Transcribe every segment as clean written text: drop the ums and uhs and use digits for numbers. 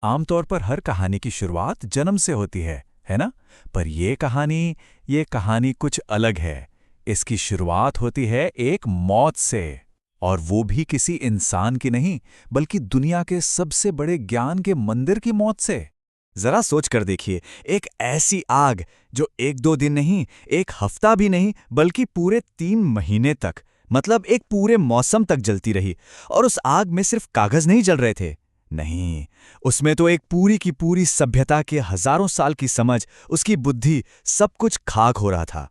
आमतौर पर हर कहानी की शुरुआत जन्म से होती है ना? पर ये कहानी कुछ अलग है। इसकी शुरुआत होती है एक मौत से, और वो भी किसी इंसान की नहीं, बल्कि दुनिया के सबसे बड़े ज्ञान के मंदिर की मौत से। जरा सोच कर देखिए, एक ऐसी आग जो एक दो दिन नहीं, एक हफ्ता भी नहीं, बल्कि पूरे 3 महीने तक, मतलब एक पूरे मौसम तक जलती रही। और उस आग में सिर्फ कागज नहीं जल रहे थे। नहीं, उसमें तो एक पूरी की पूरी सभ्यता के हजारों साल की समझ, उसकी बुद्धि, सब कुछ खाक हो रहा था।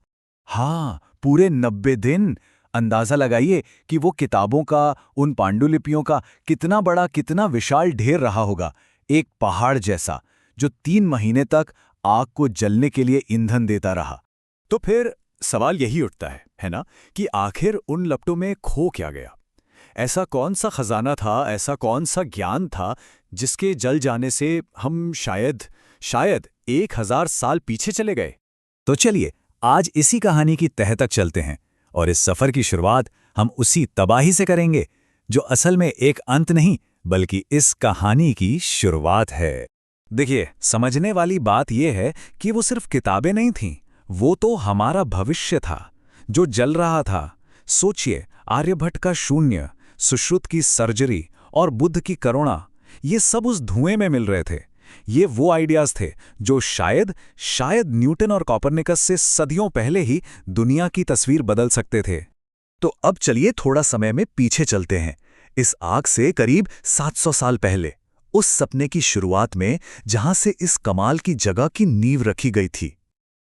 हाँ, पूरे 90 दिन। अंदाजा लगाइए कि वो किताबों का, उन पांडुलिपियों का कितना बड़ा, कितना विशाल ढेर रहा होगा। एक पहाड़ जैसा, जो 3 महीने तक आग को जलने के लिए ईंधन देता रहा। तो फिर सवाल यही उठता है ना, कि आखिर उन लपटों में खो क्या गया? ऐसा कौन सा खजाना था, ऐसा कौन सा ज्ञान था, जिसके जल जाने से हम शायद 1000 साल पीछे चले गए? तो चलिए, आज इसी कहानी की तह तक चलते हैं, और इस सफर की शुरुआत हम उसी तबाही से करेंगे, जो असल में एक अंत नहीं, बल्कि इस कहानी की शुरुआत है। देखिए, समझने वाली बात यह है कि वो सिर्फ किताबें नहीं थीं, वो तो हमारा भविष्य था, जो जल रहा था। सोचिए, आर्यभट्ट का शून्य, सुश्रुत की सर्जरी और बुद्ध की करुणा, ये सब उस धुएं में मिल रहे थे। ये वो आइडियाज थे जो शायद न्यूटन और कॉपरनिकस से सदियों पहले ही दुनिया की तस्वीर बदल सकते थे। तो अब चलिए थोड़ा समय में पीछे चलते हैं, इस आग से करीब 700 साल पहले, उस सपने की शुरुआत में जहां से इस कमाल की जगह की नींव रखी गई थी।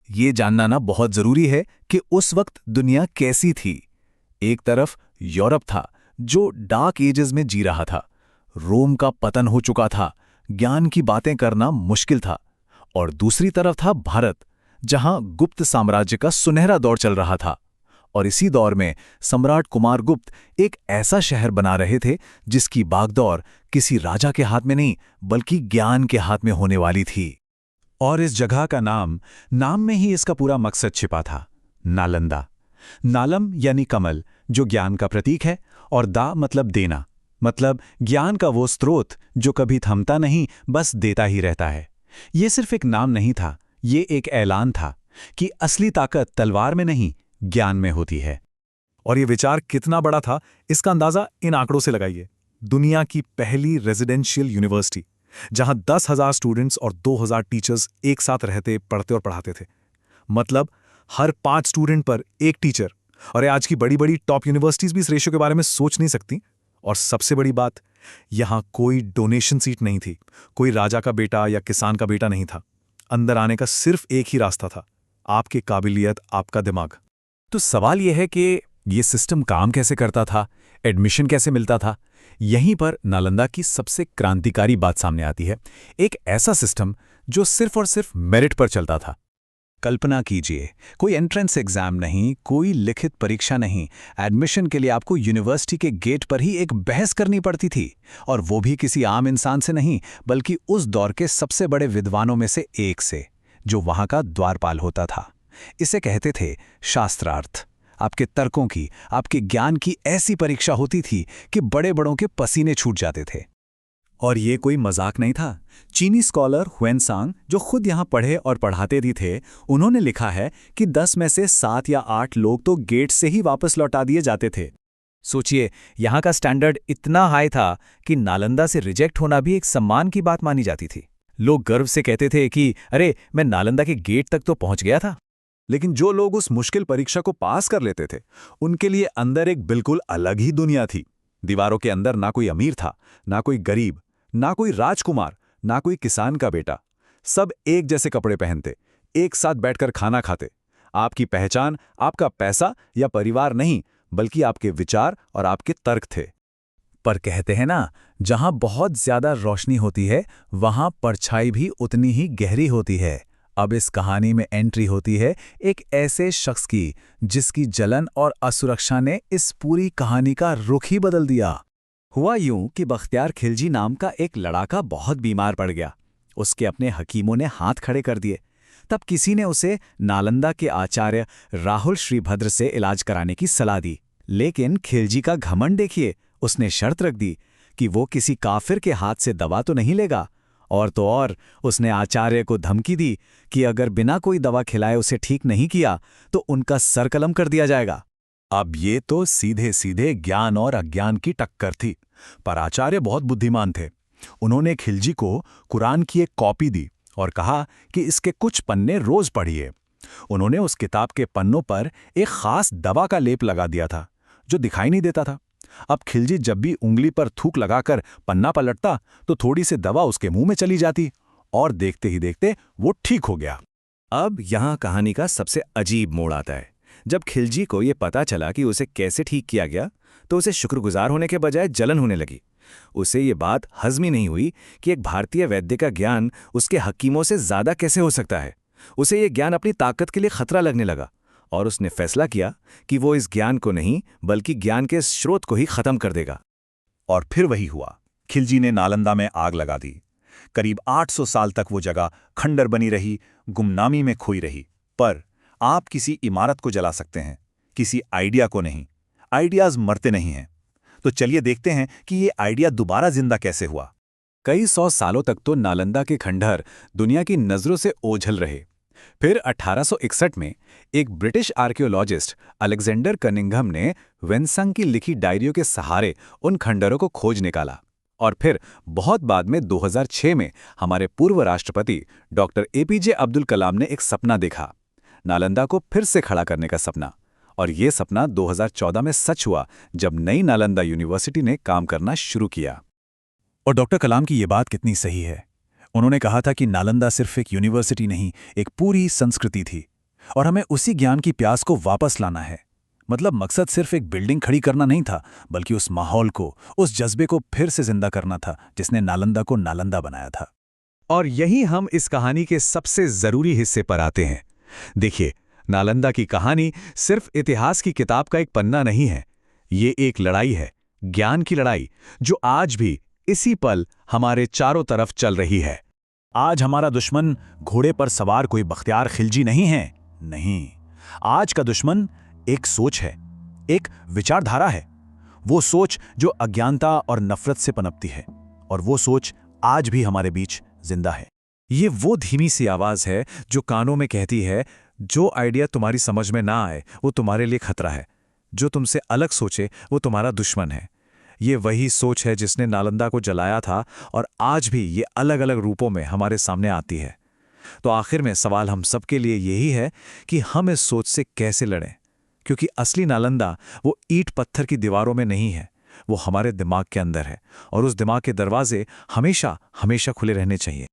ये जानना ना बहुत जरूरी है कि उस वक्त दुनिया कैसी थी। एक तरफ यूरोप था, जो डार्क एजेस में जी रहा था। रोम का पतन हो चुका था, ज्ञान की बातें करना मुश्किल था। और दूसरी तरफ था भारत, जहां गुप्त साम्राज्य का सुनहरा दौर चल रहा था। और इसी दौर में सम्राट कुमारगुप्त एक ऐसा शहर बना रहे थे, जिसकी बागडोर किसी राजा के हाथ में नहीं, बल्कि ज्ञान के हाथ में होने वाली थी। और इस जगह का नाम में ही इसका पूरा मकसद छिपा था, नालंदा। नालम यानी कमल, जो ज्ञान का प्रतीक है, और दा मतलब देना, मतलब ज्ञान का वो स्रोत जो कभी थमता नहीं, बस देता ही रहता है। ये सिर्फ एक नाम नहीं था, ये एक ऐलान था कि असली ताकत तलवार में नहीं, ज्ञान में होती है। और ये विचार कितना बड़ा था, इसका अंदाजा इन आंकड़ों से लगाइए। दुनिया की पहली रेजिडेंशियल यूनिवर्सिटी, जहां 10,000 स्टूडेंट्स और 2,000 टीचर्स एक साथ रहते, पढ़ते और पढ़ाते थे। मतलब हर 5 स्टूडेंट पर एक टीचर। और ये आज की बड़ी बड़ी टॉप यूनिवर्सिटीज भी इस रेशियो के बारे में सोच नहीं सकती। और सबसे बड़ी बात, यहां कोई डोनेशन सीट नहीं थी, कोई राजा का बेटा या किसान का बेटा नहीं था। अंदर आने का सिर्फ एक ही रास्ता था, आपकी काबिलियत, आपका दिमाग। तो सवाल यह है कि ये सिस्टम काम कैसे करता था, एडमिशन कैसे मिलता था? यहीं पर नालंदा की सबसे क्रांतिकारी बात सामने आती है। एक ऐसा सिस्टम जो सिर्फ और सिर्फ मेरिट पर चलता था। कल्पना कीजिए, कोई एंट्रेंस एग्जाम नहीं, कोई लिखित परीक्षा नहीं, एडमिशन के लिए आपको यूनिवर्सिटी के गेट पर ही एक बहस करनी पड़ती थी। और वो भी किसी आम इंसान से नहीं, बल्कि उस दौर के सबसे बड़े विद्वानों में से एक से, जो वहां का द्वारपाल होता था। इसे कहते थे शास्त्रार्थ। आपके तर्कों की, आपके ज्ञान की ऐसी परीक्षा होती थी कि बड़े बड़ों के पसीने छूट जाते थे। और ये कोई मजाक नहीं था। चीनी स्कॉलर हुएनसांग, जो खुद यहाँ पढ़े और पढ़ाते भी थे, उन्होंने लिखा है कि 10 में से 7 या 8 लोग तो गेट से ही वापस लौटा दिए जाते थे। सोचिए, यहाँ का स्टैंडर्ड इतना हाई था कि नालंदा से रिजेक्ट होना भी एक सम्मान की बात मानी जाती थी। लोग गर्व से कहते थे कि अरे, मैं नालंदा के गेट तक तो पहुंच गया था। लेकिन जो लोग उस मुश्किल परीक्षा को पास कर लेते थे, उनके लिए अंदर एक बिल्कुल अलग ही दुनिया थी। दीवारों के अंदर ना कोई अमीर था, ना कोई गरीब, ना कोई राजकुमार, ना कोई किसान का बेटा। सब एक जैसे कपड़े पहनते, एक साथ बैठकर खाना खाते। आपकी पहचान आपका पैसा या परिवार नहीं, बल्कि आपके विचार और आपके तर्क थे। पर कहते हैं ना, जहां बहुत ज्यादा रोशनी होती है, वहां परछाई भी उतनी ही गहरी होती है। अब इस कहानी में एंट्री होती है एक ऐसे शख्स की, जिसकी जलन और असुरक्षा ने इस पूरी कहानी का रुख ही बदल दिया। हुआ यूं कि बख्तियार खिलजी नाम का एक लड़ाका बहुत बीमार पड़ गया। उसके अपने हकीमों ने हाथ खड़े कर दिए। तब किसी ने उसे नालंदा के आचार्य राहुल श्रीभद्र से इलाज कराने की सलाह दी। लेकिन खिलजी का घमंड देखिए, उसने शर्त रख दी कि वो किसी काफिर के हाथ से दवा तो नहीं लेगा। और तो और उसने आचार्य को धमकी दी कि अगर बिना कोई दवा खिलाए उसे ठीक नहीं किया तो उनका सर कलम कर दिया जाएगा। अब ये तो सीधे सीधे ज्ञान और अज्ञान की टक्कर थी। पर आचार्य बहुत बुद्धिमान थे। उन्होंने खिलजी को कुरान की एक कॉपी दी और कहा कि इसके कुछ पन्ने रोज पढ़िए। उन्होंने उस किताब के पन्नों पर एक खास दवा का लेप लगा दिया था जो दिखाई नहीं देता था। अब खिलजी जब भी उंगली पर थूक लगाकर पन्ना पलटता तो थोड़ी सी दवा उसके मुंह में चली जाती और देखते ही देखते वो ठीक हो गया। अब यहाँ कहानी का सबसे अजीब मोड़ आता है। जब खिलजी को ये पता चला कि उसे कैसे ठीक किया गया तो उसे शुक्रगुजार होने के बजाय जलन होने लगी। उसे ये बात हज़म ही नहीं हुई कि एक भारतीय वैद्य का ज्ञान उसके हकीमों से ज़्यादा कैसे हो सकता है। उसे ये ज्ञान अपनी ताकत के लिए खतरा लगने लगा और उसने फैसला किया कि वो इस ज्ञान को नहीं बल्कि ज्ञान के स्रोत को ही खत्म कर देगा। और फिर वही हुआ। खिलजी ने नालंदा में आग लगा दी। करीब 800 साल तक वो जगह खंडर बनी रही, गुमनामी में खोई रही। पर आप किसी इमारत को जला सकते हैं, किसी आइडिया को नहीं। आइडियाज मरते नहीं हैं। तो चलिए देखते हैं कि ये आइडिया दोबारा जिंदा कैसे हुआ। कई 100 सालों तक तो नालंदा के खंडहर दुनिया की नज़रों से ओझल रहे। फिर 1861 में एक ब्रिटिश आर्कियोलॉजिस्ट अलेक्जेंडर कनिंघम ने वेन्संग की लिखी डायरियों के सहारे उन खंडहरों को खोज निकाला। और फिर बहुत बाद में 2006 में हमारे पूर्व राष्ट्रपति डॉक्टर एपीजे अब्दुल कलाम ने एक सपना देखा, नालंदा को फिर से खड़ा करने का सपना। और ये सपना 2014 में सच हुआ जब नई नालंदा यूनिवर्सिटी ने काम करना शुरू किया। और डॉक्टर कलाम की ये बात कितनी सही है। उन्होंने कहा था कि नालंदा सिर्फ एक यूनिवर्सिटी नहीं, एक पूरी संस्कृति थी और हमें उसी ज्ञान की प्यास को वापस लाना है। मतलब मकसद सिर्फ एक बिल्डिंग खड़ी करना नहीं था, बल्कि उस माहौल को, उस जज्बे को फिर से जिंदा करना था जिसने नालंदा को नालंदा बनाया था। और यही हम इस कहानी के सबसे जरूरी हिस्से पर आते हैं। देखिए, नालंदा की कहानी सिर्फ इतिहास की किताब का एक पन्ना नहीं है। ये एक लड़ाई है, ज्ञान की लड़ाई, जो आज भी इसी पल हमारे चारों तरफ चल रही है। आज हमारा दुश्मन घोड़े पर सवार कोई बख्तियार खिलजी नहीं है। नहीं, आज का दुश्मन एक सोच है, एक विचारधारा है। वो सोच जो अज्ञानता और नफरत से पनपती है, और वो सोच आज भी हमारे बीच जिंदा है। ये वो धीमी सी आवाज है जो कानों में कहती है, जो आइडिया तुम्हारी समझ में ना आए वो तुम्हारे लिए खतरा है, जो तुमसे अलग सोचे वो तुम्हारा दुश्मन है। ये वही सोच है जिसने नालंदा को जलाया था और आज भी ये अलग अलग रूपों में हमारे सामने आती है। तो आखिर में सवाल हम सबके लिए यही है कि हम इस सोच से कैसे लड़ें, क्योंकि असली नालंदा वो ईंट पत्थर की दीवारों में नहीं है, वो हमारे दिमाग के अंदर है, और उस दिमाग के दरवाजे हमेशा हमेशा खुले रहने चाहिए।